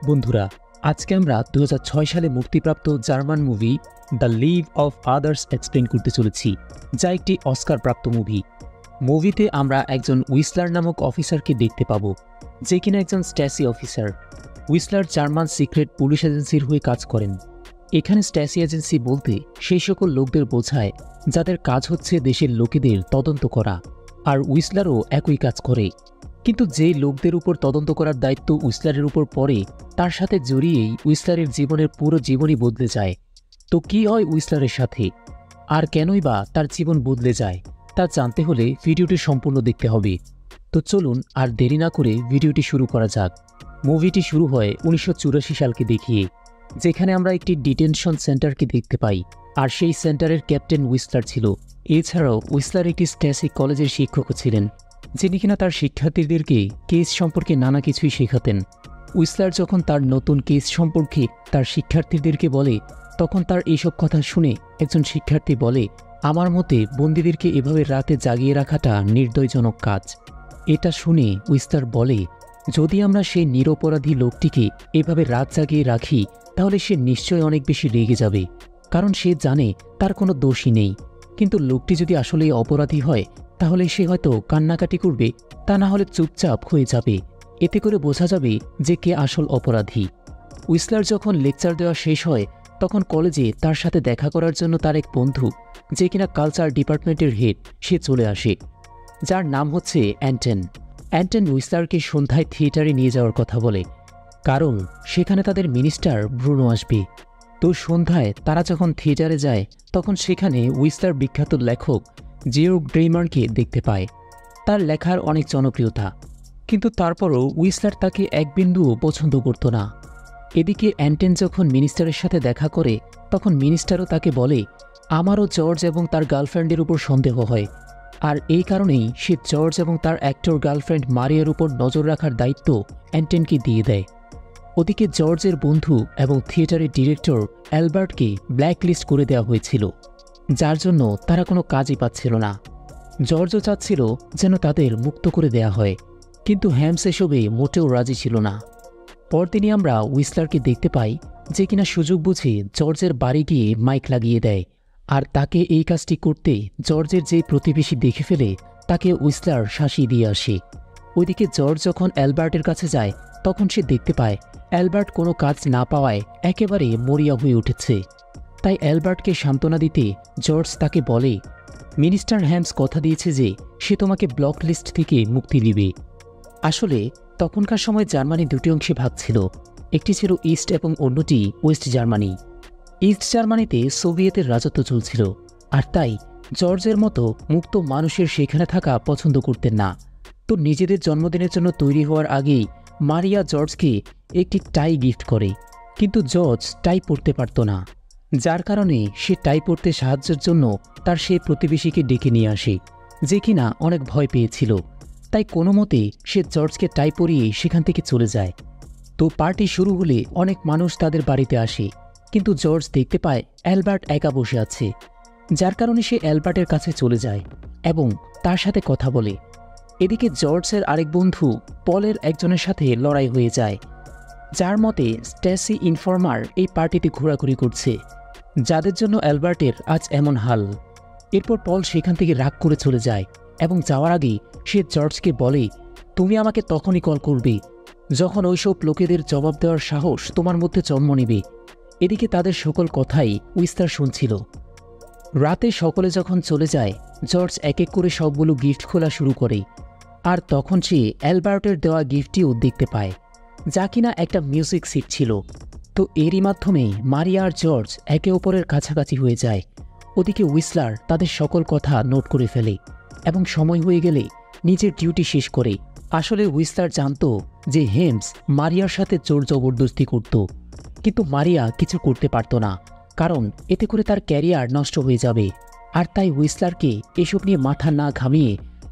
বন্ধুরা, আজকে আমরা ২০০৬ সালে মুক্তিপ্রাপ্ত German movie the live of others explain করতে চলেছি, যা একটি অস্কারপ্রাপ্ত মুভি। মুভিতে আমরা একজন উইসলার নামক অফিসারকে দেখতে পাব, যে কিনা একজন Stasi officer. Wiesler German secret police এজেন্সির হয়ে কাজ করেন। এখানে স্ট্যাসি এজেন্সি বলতে সেই সকল লোকদের বোঝায় যাদের কাজ হচ্ছে দেশের লোকেদের তদন্ত করা, আর উইসলারও একই কাজ করে। কিন্তু যে লোকদের উপর তদন্ত করার দায়িত্ব উইসলারের উপর পড়ে, তার সাথে জড়িয়েই উইসলারের জীবনের পুরো জীবনই বদলে যায়। তো কি হয় উইসলারের সাথে, আর কেনই বা তার জীবন বদলে যায়, তা জানতে হলে ভিডিওটি সম্পূর্ণ দেখতে হবে। তো চলুন আর দেরি না করে ভিডিওটি শুরু করা যাক। মুভিটি শুরু হয় 1984 সালকে দেখিয়ে, যেখানে আমরা একটি ডিটেনশন সেন্টারকে দেখতে পাই, আর সেই সেন্টারের ক্যাপ্টেন উইসলার ছিল। এছাড়াও উইসলার একটি স্ট্যাসি কলেজের শিক্ষকও ছিলেন, যিনি কিনা তার শিক্ষার্থীদেরকে কেস সম্পর্কে নানা কিছুই শেখাতেন। উইসলার যখন তার নতুন কেস সম্পর্কে তার শিক্ষার্থীদেরকে বলে, তখন তার এইসব কথা শুনে একজন শিক্ষার্থী বলে, আমার মতে বন্দীদেরকে এভাবে রাতে জাগিয়ে রাখাটা নির্দয়জনক কাজ। এটা শুনে উইসলার বলে, যদি আমরা সেই নিরপরাধী লোকটিকে এভাবে রাত জাগিয়ে রাখি, তাহলে সে নিশ্চয়ই অনেক বেশি রেগে যাবে, কারণ সে জানে তার কোনো দোষই নেই। কিন্তু লোকটি যদি আসলেই অপরাধী হয়, তাহলে সে হয়তো কান্নাকাটি করবে, তা না হলে চুপচাপ হয়ে যাবে। এতে করে বোঝা যাবে যে কে আসল অপরাধী। উইসলার যখন লেকচার দেওয়া শেষ হয়, তখন কলেজে তার সাথে দেখা করার জন্য তার এক বন্ধু, যে কিনা কালচার ডিপার্টমেন্টের হেড, সে চলে আসে, যার নাম হচ্ছে অ্যান্টন। অ্যান্টন উইসলারকে সন্ধ্যায় থিয়েটারে নিয়ে যাওয়ার কথা বলে, কারণ সেখানে তাদের মিনিস্টার ব্রুনো আসবে। তো সন্ধ্যায় তারা যখন থিয়েটারে যায়, তখন সেখানে উইসলার বিখ্যাত লেখক জিওর্গ ড্রেইমারকে দেখতে পায়। তার লেখার অনেক জনপ্রিয়তা, কিন্তু তারপরও উইসলার তাকে এক বিন্দুও পছন্দ করত না। এদিকে অ্যান্টন যখন মিনিস্টারের সাথে দেখা করে, তখন মিনিস্টারও তাকে বলে, আমারও জর্জ এবং তার গার্লফ্রেন্ডের উপর সন্দেহ হয়, আর এই কারণেই সে জর্জ এবং তার অ্যাক্টর গার্লফ্রেন্ড মারিয়ার উপর নজর রাখার দায়িত্ব অ্যান্টনকে দিয়ে দেয়। ওদিকে জর্জের বন্ধু এবং থিয়েটারের ডিরেক্টর অ্যালবার্টকে ব্ল্যাকলিস্ট করে দেওয়া হয়েছিল, যার জন্য তারা কোনো কাজই পাচ্ছিল না। জর্জও চাচ্ছিল যেন তাদের মুক্ত করে দেয়া হয়, কিন্তু হ্যামস এসবে মোটেও রাজি ছিল না। পরদিনই আমরা উইসলারকে দেখতে পাই, যে কিনা সুযোগ বুঝে জর্জের বাড়ি গিয়ে মাইক লাগিয়ে দেয়, আর তাকে এই কাজটি করতে জর্জের যে প্রতিবেশী দেখে ফেলে, তাকে উইসলার শাসিয়ে দিয়ে আসে। ওইদিকে জর্জ যখন অ্যালবার্টের কাছে যায়, তখন সে দেখতে পায় অ্যালবার্ট কোনো কাজ না পাওয়ায় একেবারে মরিয়া হয়ে উঠেছে। তাই অ্যালবার্টকে সান্ত্বনা দিতে জর্জ তাকে বলে, মিনিস্টার হ্যামস কথা দিয়েছে যে সে তোমাকে ব্লক লিস্ট থেকে মুক্তি দিবে। আসলে তখনকার সময় জার্মানি দুটি অংশে ভাগ ছিল, একটি ছিল ইস্ট এবং অন্যটি ওয়েস্ট জার্মানি। ইস্ট জার্মানিতে সোভিয়েতের রাজত্ব চলছিল, আর তাই জর্জের মতো মুক্ত মানুষের সেখানে থাকা পছন্দ করতেন না। তো নিজেদের জন্মদিনের জন্য তৈরি হওয়ার আগেই মারিয়া জর্জকে একটি টাই গিফট করে, কিন্তু জর্জ টাই পরতে পারত না, যার কারণে সে টাই পরতে সাহায্যের জন্য তার সেই প্রতিবেশীকে ডেকে নিয়ে আসে, যে কিনা অনেক ভয় পেয়েছিল। তাই কোনো মতে সে জর্জকে টাই পরিয়ে সেখান থেকে চলে যায়। তো পার্টি শুরু হলে অনেক মানুষ তাদের বাড়িতে আসে, কিন্তু জর্জ দেখতে পায় অ্যালবার্ট একা বসে আছে, যার কারণে সে অ্যালবার্টের কাছে চলে যায় এবং তার সাথে কথা বলে। এদিকে জর্জের আরেক বন্ধু পলের একজনের সাথে লড়াই হয়ে যায়, যার মতে স্ট্যাসি ইনফর্মার এই পার্টিতে ঘোরাঘুরি করছে, যাদের জন্য অ্যালবার্টের আজ এমন হাল। এরপর পল সেখান থেকে রাগ করে চলে যায় এবং যাওয়ার আগে সে জর্জকে বলে, তুমি আমাকে তখনই কল করবে যখন ওইসব লোকেদের জবাব দেওয়ার সাহস তোমার মধ্যে জন্ম নেবে। এদিকে তাদের সকল কথাই উইসলার শুনছিল। রাতে সকলে যখন চলে যায়, জর্জ এক এক করে সবগুলো গিফট খোলা শুরু করে, আর তখন সে অ্যালবার্টের দেওয়া গিফটটিও দেখতে পায়, যা কিনা একটা মিউজিক সিট ছিল। তো এরই মাধ্যমে মারিয়া আর জর্জ একে অপরের কাছাকাছি হয়ে যায়। ওদিকে উইসলার তাদের সকল কথা নোট করে ফেলে এবং সময় হয়ে গেলে নিজের ডিউটি শেষ করে। আসলে উইসলার জানত যে হেমস মারিয়ার সাথে জোর জবরদস্তি করত, কিন্তু মারিয়া কিছু করতে পারত না, কারণ এতে করে তার ক্যারিয়ার নষ্ট হয়ে যাবে। আর তাই উইসলারকে এসব নিয়ে মাথা না ঘামিয়ে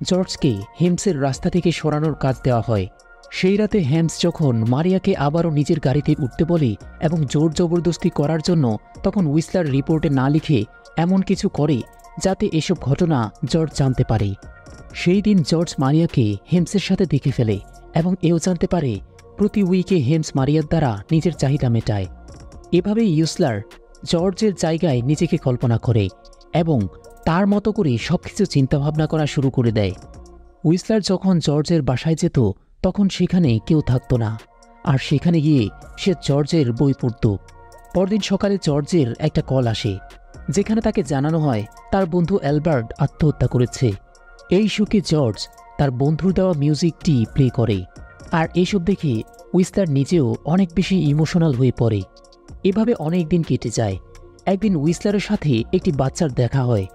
জর্জকে হেমসের রাস্তা থেকে সরানোর কাজ দেওয়া হয়। সেই রাতে হেমস যখন মারিয়াকে আবারও নিজের গাড়িতে উঠতে বলে এবং জোর জবরদস্তি করার জন্য, তখন উইসলার রিপোর্টে না লিখে এমন কিছু করে যাতে এসব ঘটনা জর্জ জানতে পারে। সেই দিন জর্জ মারিয়াকে হেমসের সাথে দেখে ফেলে এবং এও জানতে পারে প্রতি উইকে হেমস মারিয়ার দ্বারা নিজের চাহিদা মেটায়। এভাবেই ইউসলার জর্জের জায়গায় নিজেকে কল্পনা করে এবং তার মতো করে সবকিছু চিন্তাভাবনা করা শুরু করে দেয়। উইসলার যখন জর্জের বাসায় যেত তখন সেখানে কেউ থাকতো না, আর সেখানে গিয়ে সে জর্জের বই পড়ত। পরদিন সকালে জর্জের একটা কল আসে, যেখানে তাকে জানানো হয় তার বন্ধু অ্যালবার্ট আত্মহত্যা করেছে। এই শোকে জর্জ তার বন্ধুর দেওয়া মিউজিকটি প্লে করে, আর এইসব দেখে উইসলার নিজেও অনেক বেশি ইমোশনাল হয়ে পড়ে। এভাবে অনেক দিন কেটে যায়। একদিন উইসলারের সাথে একটি বাচ্চার দেখা হয়,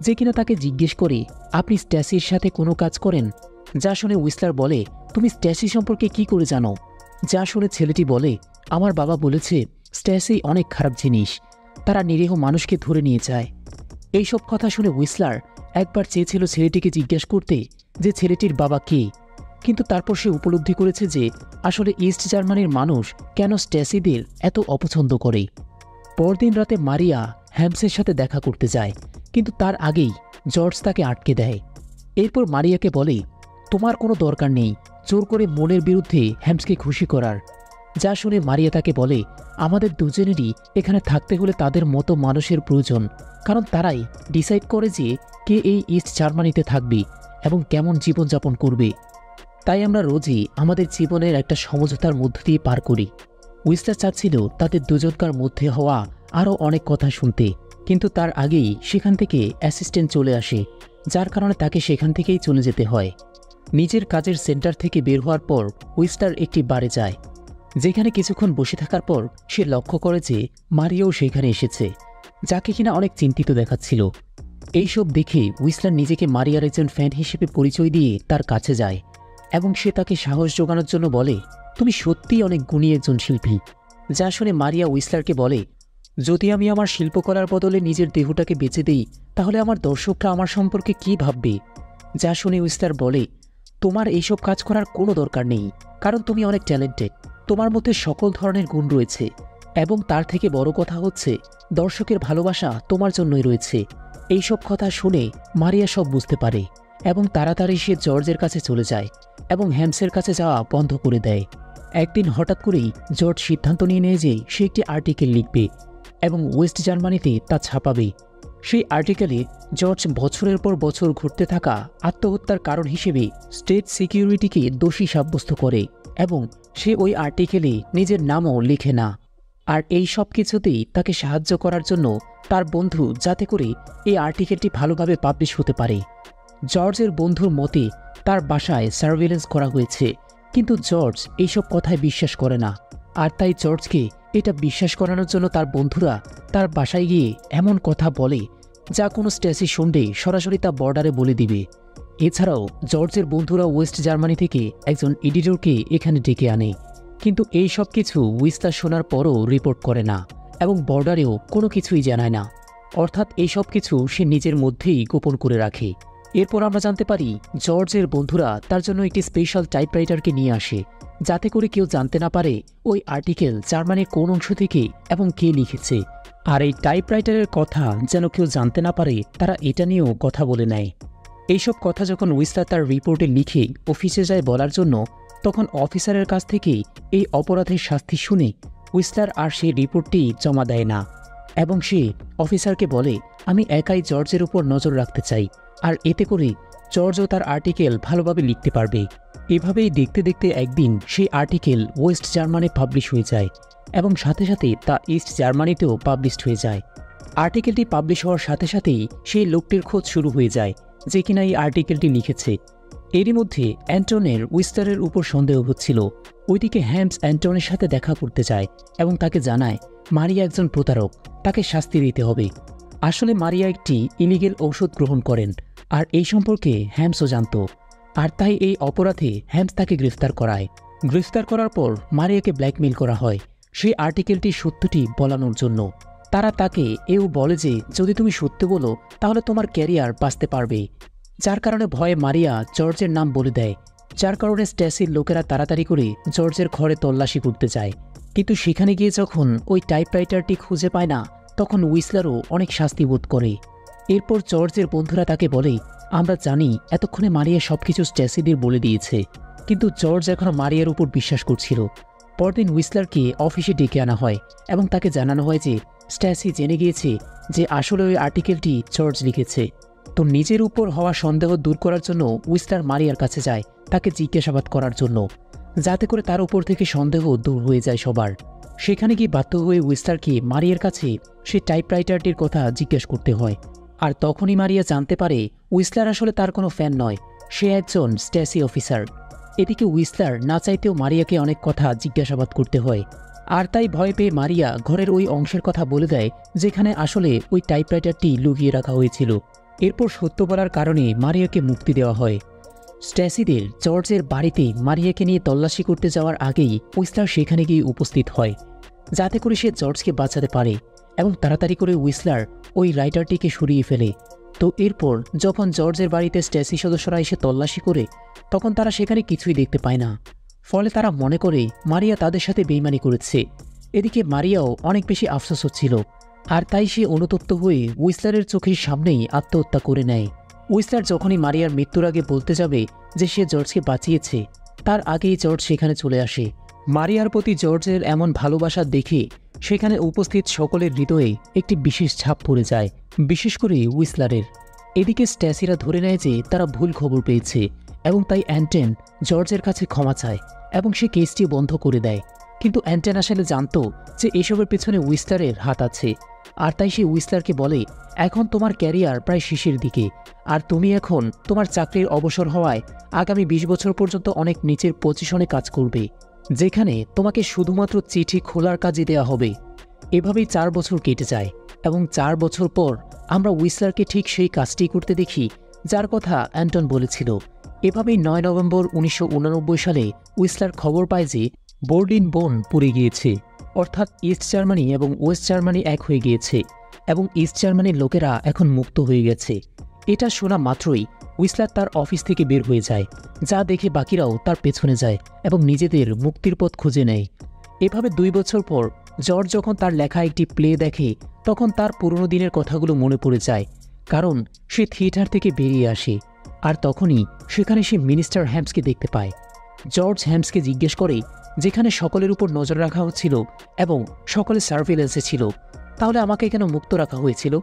যে কিনা তাকে জিজ্ঞেস করে, আপনি স্ট্যাসির সাথে কোনো কাজ করেন? যা শুনে উইসলার বলে, তুমি স্ট্যাসি সম্পর্কে কি করে জানো? যা শুনে ছেলেটি বলে, আমার বাবা বলেছে স্ট্যাসি অনেক খারাপ জিনিস, তারা নিরীহ মানুষকে ধরে নিয়ে যায়। এইসব কথা শুনে উইসলার একবার চেয়েছিল ছেলেটিকে জিজ্ঞেস করতে যে ছেলেটির বাবা কে, কিন্তু তারপর সে উপলব্ধি করেছে যে আসলে ইস্ট জার্মানির মানুষ কেন স্ট্যাসিদের এত অপছন্দ করে। পরদিন রাতে মারিয়া হ্যামসের সাথে দেখা করতে যায়, কিন্তু তার আগেই জর্জ তাকে আটকে দেয়। এরপর মারিয়াকে বলে, তোমার কোনো দরকার নেই জোর করে মনের বিরুদ্ধে হ্যামসকে খুশি করার। যা শুনে মারিয়া তাকে বলে, আমাদের দুজনেরই এখানে থাকতে হলে তাদের মতো মানুষের প্রয়োজন, কারণ তারাই ডিসাইড করে যে কে এই ইস্ট জার্মানিতে থাকবে এবং কেমন জীবনযাপন করবে। তাই আমরা রোজই আমাদের জীবনের একটা সমঝোতার মধ্য দিয়ে পার করি। উইসলার চাচ্ছিল তাদের দুজনকার মধ্যে হওয়া আরও অনেক কথা শুনতে, কিন্তু তার আগেই সেখান থেকে অ্যাসিস্ট্যান্ট চলে আসে, যার কারণে তাকে সেখান থেকেই চলে যেতে হয়। নিজের কাজের সেন্টার থেকে বের হওয়ার পর উইসলার একটি বারে যায়, যেখানে কিছুক্ষণ বসে থাকার পর সে লক্ষ্য করে যে মারিয়াও সেখানে এসেছে, যাকে কিনা অনেক চিন্তিত দেখাচ্ছিল। এইসব দেখে উইসলার নিজেকে মারিয়ার একজন ফ্যান হিসেবে পরিচয় দিয়ে তার কাছে যায় এবং সে তাকে সাহস জোগানোর জন্য বলে, তুমি সত্যিই অনেক গুণী একজন শিল্পী। যা শুনে মারিয়া উইসলারকে বলে, যদি আমি আমার শিল্পকলার বদলে নিজের দেহটাকে বেচে দিই তাহলে আমার দর্শকরা আমার সম্পর্কে কি ভাববে? যা শুনে উইসলার বলে, তোমার এইসব কাজ করার কোনো দরকার নেই, কারণ তুমি অনেক ট্যালেন্টেড, তোমার মধ্যে সকল ধরনের গুণ রয়েছে, এবং তার থেকে বড় কথা হচ্ছে দর্শকের ভালোবাসা তোমার জন্যই রয়েছে। এইসব কথা শুনে মারিয়া সব বুঝতে পারে এবং তাড়াতাড়ি সে জর্জের কাছে চলে যায় এবং হ্যামসের কাছে যাওয়া বন্ধ করে দেয়। একদিন হঠাৎ করেই জর্জ সিদ্ধান্ত নিয়ে নেয় যে সে একটি আর্টিকেল লিখবে এবং ওয়েস্ট জার্মানিতে তা ছাপাবে। সেই আর্টিকেলে জর্জ বছরের পর বছর ঘটতে থাকা আত্মহত্যার কারণ হিসেবে স্টেট সিকিউরিটিকে দোষী সাব্যস্ত করে এবং সে ওই আর্টিকেলে নিজের নামও লিখে না। আর এই সব কিছুতেই তাকে সাহায্য করার জন্য তার বন্ধু, যাতে করে এই আর্টিকেলটি ভালোভাবে পাবলিশ হতে পারে। জর্জের বন্ধুর মতে তার বাসায় সার্ভেলেন্স করা হয়েছে, কিন্তু জর্জ এইসব কথায় বিশ্বাস করে না, আর তাই জর্জকে এটা বিশ্বাস করানোর জন্য তার বন্ধুরা তার বাসায় গিয়ে এমন কথা বলে যা কোনো স্ট্যাসি শুনলে সরাসরি তা বর্ডারে বলে দিবে। এছাড়াও জর্জের বন্ধুরা ওয়েস্ট জার্মানি থেকে একজন এডিটরকে এখানে ডেকে আনে, কিন্তু এই সব কিছু উইসলার শোনার পরও রিপোর্ট করে না এবং বর্ডারেও কোনো কিছুই জানায় না, অর্থাৎ এই সব কিছু সে নিজের মধ্যেই গোপন করে রাখে। এরপর আমরা জানতে পারি জর্জের বন্ধুরা তার জন্য একটি স্পেশাল টাইপরাইটারকে নিয়ে আসে, যাতে করে কেউ জানতে না পারে ওই আর্টিকেল জার্মানির কোন অংশ থেকে এবং কে লিখেছে। আর এই টাইপরাইটারের কথা যেন কেউ জানতে না পারে, তারা এটা নিয়েও কথা বলে নেয়। এইসব কথা যখন উইসলার তার রিপোর্টে লিখে অফিসে যায় বলার জন্য, তখন অফিসারের কাছ থেকে এই অপরাধের শাস্তি শুনে উইসলার আর সেই রিপোর্টটি জমা দেয় না এবং সে অফিসারকে বলে, আমি একাই জর্জের উপর নজর রাখতে চাই, আর এতে করে জর্জও তার আর্টিকেল ভালোভাবে লিখতে পারবে। এভাবেই দেখতে দেখতে একদিন সেই আর্টিকেল ওয়েস্ট জার্মানি পাবলিশ হয়ে যায় এবং সাথে সাথে তা ইস্ট জার্মানিতেও পাবলিশড হয়ে যায়। আর্টিকেলটি পাবলিশ হওয়ার সাথে সাথেই সেই লোকটির খোঁজ শুরু হয়ে যায় যে কিনা এই আর্টিকেলটি লিখেছে। এরই মধ্যে অ্যান্টনের উইসলারের উপর সন্দেহ হচ্ছিল। ওইদিকে হ্যামস অ্যান্টনের সাথে দেখা করতে যায় এবং তাকে জানায় মারিয়া একজন প্রতারক, তাকে শাস্তি দিতে হবে। আসলে মারিয়া একটি ইলিগেল ঔষধ গ্রহণ করেন, আর এই সম্পর্কে হ্যামসও জানত, আর তাই এই অপরাধে হ্যামস তাকে গ্রেফতার করায়। গ্রেফতার করার পর মারিয়াকে ব্ল্যাকমেইল করা হয় সেই আর্টিকেলটি সত্যটি বলানোর জন্য। তারা তাকে এও বলে যে যদি তুমি সত্য বলো তাহলে তোমার ক্যারিয়ার বাঁচতে পারবে, যার কারণে ভয়ে মারিয়া জর্জের নাম বলে দেয়, যার কারণে স্ট্যাসির লোকেরা তাড়াতাড়ি করে জর্জের ঘরে তল্লাশি করতে যায়। কিন্তু সেখানে গিয়ে যখন ওই টাইপরাইটারটি খুঁজে পায় না, তখন উইসলারও অনেক শাস্তি বোধ করে। এরপর জর্জের বন্ধুরা তাকে বলে, আমরা জানি এতক্ষণে মারিয়া সবকিছু স্ট্যাসিদের বলে দিয়েছে, কিন্তু জর্জ এখনও মারিয়ার উপর বিশ্বাস করছিল। পরদিন হুইসলারকে অফিসে ডেকে আনা হয় এবং তাকে জানানো হয় যে স্ট্যাসি জেনে গিয়েছে যে আসলে ওই আর্টিকেলটি জর্জ লিখেছে। তো নিজের উপর হওয়া সন্দেহ দূর করার জন্য হুইসলার মারিয়ার কাছে যায় তাকে জিজ্ঞাসাবাদ করার জন্য, যাতে করে তার উপর থেকে সন্দেহ দূর হয়ে যায় সবার। সেখানে গিয়ে বাধ্য হয়ে হুইসলারকে মারিয়ার কাছে সে টাইপরাইটারটির কথা জিজ্ঞেস করতে হয়। আর তখনই মারিয়া জানতে পারে হুইসলার আসলে তার কোনো ফ্যান নয়, সে একজন স্ট্যাসি অফিসার। এদিকে হুইসলার না চাইতেও মারিয়াকে অনেক কথা জিজ্ঞাসাবাদ করতে হয়, আর তাই ভয় পেয়ে মারিয়া ঘরের ওই অংশের কথা বলে দেয় যেখানে আসলে ওই টাইপরাইটারটি লুকিয়ে রাখা হয়েছিল। এরপর সত্য বলার কারণে মারিয়াকে মুক্তি দেওয়া হয়। স্ট্যাসিদের জর্জের বাড়িতে মারিয়াকে নিয়ে তল্লাশি করতে যাওয়ার আগেই হুইসলার সেখানে গিয়ে উপস্থিত হয়, যাতে করে সে জর্জকে বাঁচাতে পারে এবং তাড়াতাড়ি করে হুইসলার ওই রাইটারটিকে সরিয়ে ফেলে। তো এরপর যখন জর্জের বাড়িতে স্ট্যাসি সদস্যরা এসে তল্লাশি করে, তখন তারা সেখানে কিছুই দেখতে পায় না। ফলে তারা মনে করে মারিয়া তাদের সাথে বেইমানি করেছে। এদিকে মারিয়াও অনেক বেশি আফসোস হচ্ছিল, আর তাই সে অনুতপ্ত হয়ে হুইসলারের চোখের সামনেই আত্মহত্যা করে নেয়। হুইসলার যখনই মারিয়ার মৃত্যুর আগে বলতে যাবে যে সে জর্জকে বাঁচিয়েছে, তার আগেই জর্জ সেখানে চলে আসে। মারিয়ার প্রতি জর্জের এমন ভালোবাসা দেখে সেখানে উপস্থিত সকলের হৃদয়ে একটি বিশেষ ছাপ পড়ে যায়, বিশেষ করে হুইসলারের। এদিকে স্ট্যাসিরা ধরে নেয় যে তারা ভুল খবর পেয়েছে এবং তাই অ্যান্টেন জর্জের কাছে ক্ষমা চায় এবং সে কেসটি বন্ধ করে দেয়। কিন্তু অ্যান্টেন আসলে জানত যে এসবের পেছনে হুইসলারের হাত আছে, আর তাই সে হুইসলারকে বলে, এখন তোমার ক্যারিয়ার প্রায় শেষের দিকে, আর তুমি এখন তোমার চাকরির অবসর হওয়ায় আগামী 20 বছর পর্যন্ত অনেক নিচের পজিশনে কাজ করবে, যেখানে তোমাকে শুধুমাত্র চিঠি খোলার কাজই দেওয়া হবে। এভাবেই 4 বছর কেটে যায় এবং 4 বছর পর আমরা হুইসলারকে ঠিক সেই কাজটি করতে দেখি যার কথা অ্যান্টন বলেছিল। এভাবেই 9 নভেম্বর 1989 সালে হুইসলার খবর পায় যে বার্লিন বন পুড়ে গিয়েছে, অর্থাৎ ইস্ট জার্মানি এবং ওয়েস্ট জার্মানি এক হয়ে গিয়েছে এবং ইস্ট জার্মানির লোকেরা এখন মুক্ত হয়ে গেছে। এটা শোনা মাত্রই হুইসলার তার অফিস থেকে বের হয়ে যায়, যা দেখে বাকিরাও তার পেছনে যায় এবং নিজেদের মুক্তির পথ খুঁজে নেয়। এভাবে 2 বছর পর জর্জ যখন তার লেখা একটি প্লে দেখে, তখন তার পুরনো দিনের কথাগুলো মনে পড়ে যায়, কারণ সে থিয়েটার থেকে বেরিয়ে আসে। আর তখনই সেখানে সে মিনিস্টার হ্যামসকে দেখতে পায়। জর্জ হ্যামসকে জিজ্ঞেস করে, যেখানে সকলের উপর নজর রাখা হচ্ছিল এবং সকলে সার্ভিলেন্সে ছিল, তাহলে আমাকে কেন মুক্ত রাখা হয়েছিল?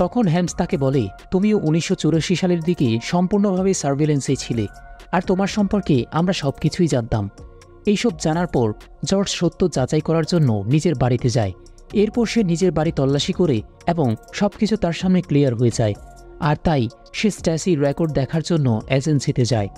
তখন হ্যামস তাকে বলে, তুমিও 1984 সালের দিকে সম্পূর্ণভাবে সার্ভিলেন্সে ছিলে, আর তোমার সম্পর্কে আমরা সবকিছুই জানতাম। এইসব জানার পর জর্জ সত্য যাচাই করার জন্য নিজের বাড়িতে যায়। এরপর সে নিজের বাড়ি তল্লাশি করে এবং সবকিছু তার সামনে ক্লিয়ার হয়ে যায়। আর তাই সে স্ট্যাসি রেকর্ড দেখার জন্য এজেন্সিতে যায়,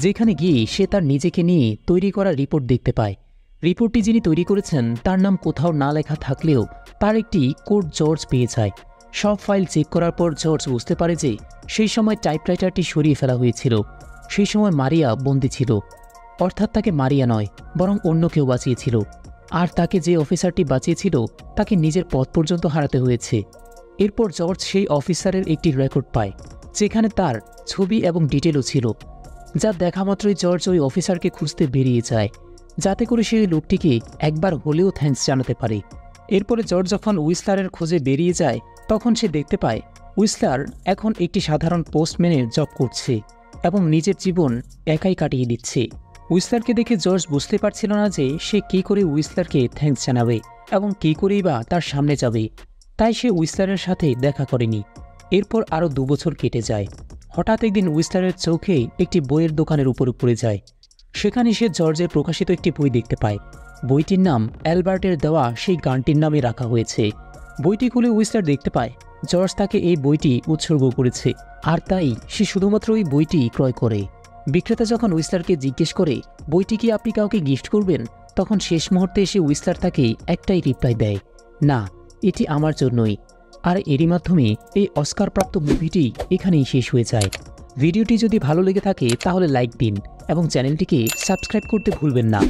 যেখানে গিয়ে সে তার নিজেকে নিয়ে তৈরি করা রিপোর্ট দেখতে পায়। রিপোর্টটি যিনি তৈরি করেছেন তার নাম কোথাও না লেখা থাকলেও তার একটি কোড জর্জ পেয়ে যায়। সব ফাইল চেক করার পর জর্জ বুঝতে পারে যে সেই সময় টাইপরাইটারটি সরিয়ে ফেলা হয়েছিল। সেই সময় মারিয়া বন্দী ছিল, অর্থাৎ তাকে মারিয়া নয় বরং অন্য কেউ বাঁচিয়েছিল, আর তাকে যে অফিসারটি বাঁচিয়েছিল তাকে নিজের পদ পর্যন্ত হারাতে হয়েছে। এরপর জর্জ সেই অফিসারের একটি রেকর্ড পায়, যেখানে তার ছবি এবং ডিটেলও ছিল, যা দেখা মাত্রই জর্জ ওই অফিসারকে খুঁজতে বেরিয়ে যায়, যাতে করে সেই লোকটিকে একবার হলেও থ্যাঙ্কস জানাতে পারে। এরপরে জর্জ যখন হুইসলারের খোঁজে বেরিয়ে যায়, তখন সে দেখতে পায় হুইসলার এখন একটি সাধারণ পোস্টম্যানের জব করছে এবং নিজের জীবন একাই কাটিয়ে দিচ্ছে। হুইসলারকে দেখে জর্জ বুঝতে পারছিল না যে সে কী করে হুইসলারকে থ্যাঙ্কস জানাবে এবং কী করেই বা তার সামনে যাবে, তাই সে হুইসলারের সাথে দেখা করেনি। এরপর আরও 2 বছর কেটে যায়। হঠাৎ একদিন হুইসলারের চোখে একটি বইয়ের দোকানের উপরে পড়ে যায়। সেখানে সে জর্জের প্রকাশিত একটি বই দেখতে পায়। বইটির নাম অ্যালবার্টের দেওয়া সেই গানটির নামে রাখা হয়েছে। বইটি খুলে হুইসলার দেখতে পায় জর্জ তাকে এই বইটি উৎসর্গ করেছে, আর তাই সে শুধুমাত্র ওই বইটি ক্রয় করে। বিক্রেতা যখন হুইসলারকে জিজ্ঞেস করে বইটি কি আপনি কাউকে গিফট করবেন, তখন শেষ মুহূর্তে এসে হুইসলার তাকে একটাই রিপ্লাই দেয়, না, এটি আমার জন্যই। আর এরই মাধ্যমে এই অস্কারপ্রাপ্ত মুভিটি এখানেই শেষ হয়ে যায়। ভিডিওটি যদি ভালো লেগে থাকে তাহলে লাইক দিন এবং চ্যানেলটিকে সাবস্ক্রাইব করতে ভুলবেন না।